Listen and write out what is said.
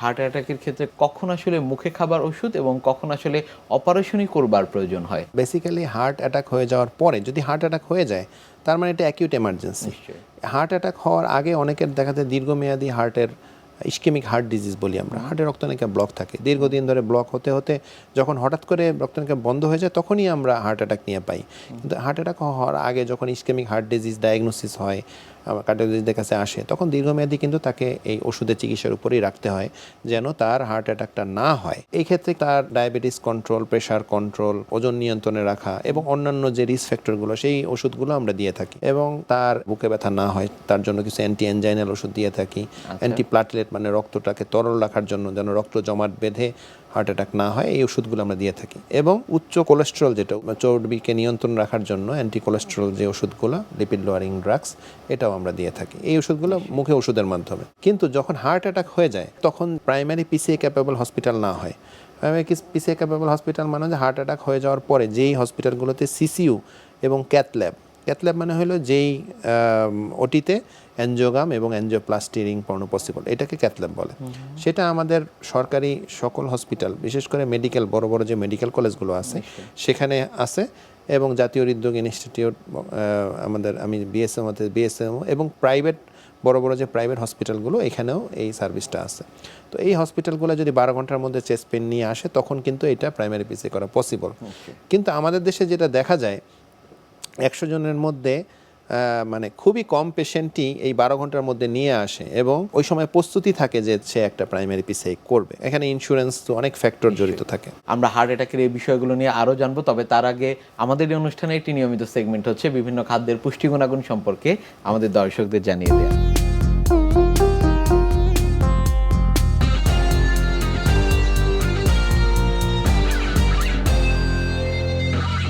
Heart অ্যাটাকের ক্ষেত্রে কখন আসলে মুখে খাবার ওষুধ এবং কখন আসলে অপারেশনই করবার প্রয়োজন হয়? বেসিক্যালি হার্ট অ্যাটাক হয়ে যাওয়ার পরে যদি হার্ট অ্যাটাক হয়ে যায় তার মানে এটা অ্যাকিউট এমার্জেন্সি। নিশ্চয়ই। হার্ট অ্যাটাক হওয়ার আগে অনেকের দেখাতে দীর্ঘমেয়াদী হার্টের ইসকেমিক হার্ট ডিজিজ বলি আমরা, হার্টের রক্তনালিকা ব্লক থাকে, দীর্ঘদিন ধরে ব্লক হতে হতে যখন হঠাৎ করে রক্তনালিকা বন্ধ হয়ে যায় তখনই আমরা হার্ট অ্যাটাক নিয়ে পাই। কিন্তু হার্ট অ্যাটাক হওয়ার আগে যখন ইসকেমিক হার্ট ডিজিজ ডায়াগনোসিস হয়, কার্ডিওলজিস্টদের কাছে আসে, তখন দীর্ঘমেয়াদী কিন্তু তাকে এই ওষুধের চিকিৎসার উপরেই রাখতে হয় যেন তার হার্ট অ্যাটাকটা না হয়। এই ক্ষেত্রে তার ডায়াবেটিস কন্ট্রোল, প্রেশার কন্ট্রোল, ওজন নিয়ন্ত্রণে রাখা এবং অন্যান্য যে রিস্ক ফ্যাক্টরগুলো সেই ওষুধগুলো আমরা দিয়ে থাকি। এবং তার বুকে ব্যথা না হয় তার জন্য কিছু অ্যান্টি অ্যানজাইনাল ওষুধ দিয়ে থাকি। অ্যান্টি প্লাটলেট মানে রক্তটাকে তরল রাখার জন্য, যেন রক্ত জমাট বেঁধে হার্ট অ্যাটাক না হয়, এই ওষুধগুলো আমরা দিয়ে থাকি। এবং উচ্চ কোলেস্টেরল, যেটা চর্বিকে নিয়ন্ত্রণ রাখার জন্য অ্যান্টি কোলেস্টেরল যে ওষুধগুলো, লিপিড লোয়ারিং ড্রাগস, এটাও আমরা দিয়ে থাকি। এই ওষুধগুলো মুখে ওষুধের মাধ্যমে। কিন্তু যখন হার্ট অ্যাটাক হয়ে যায় তখন প্রাইমারি পিসিএ ক্যাপেবল হসপিটাল না হয়। প্রাইমারি পিসিএ ক্যাপেবল হসপিটাল মানে যে হার্ট অ্যাটাক হয়ে যাওয়ার পরে যেই হসপিটালগুলোতে সিসিইউ এবং ক্যাথল্যাব মানে হলো যেই ওটিতে অ্যানজিওগ্রাম এবং অ্যানজিওপ্লাস্টি রিং পড়ানো পসিবল, এটাকে ক্যাথল্যাব বলে। সেটা আমাদের সরকারি সকল হসপিটাল, বিশেষ করে মেডিকেল বড় বড় যে মেডিকেল কলেজগুলো আছে সেখানে আছে, এবং জাতীয় হৃদরোগ ইনস্টিটিউট, আমি বিএসএমও এবং প্রাইভেট বড় বড় যে প্রাইভেট হসপিটালগুলো, এখানেও এই সার্ভিসটা আছে। তো এই হসপিটালগুলো যদি 12 ঘন্টার মধ্যে চেস্ট পেন নিয়ে আসে তখন কিন্তু এটা প্রাইমারি পিসিএ করা পসিবল। কিন্তু আমাদের দেশে যেটা দেখা যায় 100 জনের মধ্যে মানে খুবই কম পেশেন্টই এই 12 ঘন্টার মধ্যে নিয়ে আসে এবং ওই সময় প্রস্তুতি থাকে যে সে একটা প্রাইমারি পিসিএ করবে। এখানে ইন্স্যুরেন্স তো অনেক ফ্যাক্টর জড়িত থাকে। আমরা হার্ট অ্যাটাকের এই বিষয়গুলো নিয়ে আরও জানবো, তবে তার আগে আমাদের এই অনুষ্ঠানে একটি নিয়মিত সেগমেন্ট হচ্ছে বিভিন্ন খাদ্যের পুষ্টি গুণাগুণ সম্পর্কে আমাদের দর্শকদের জানিয়ে দেওয়া।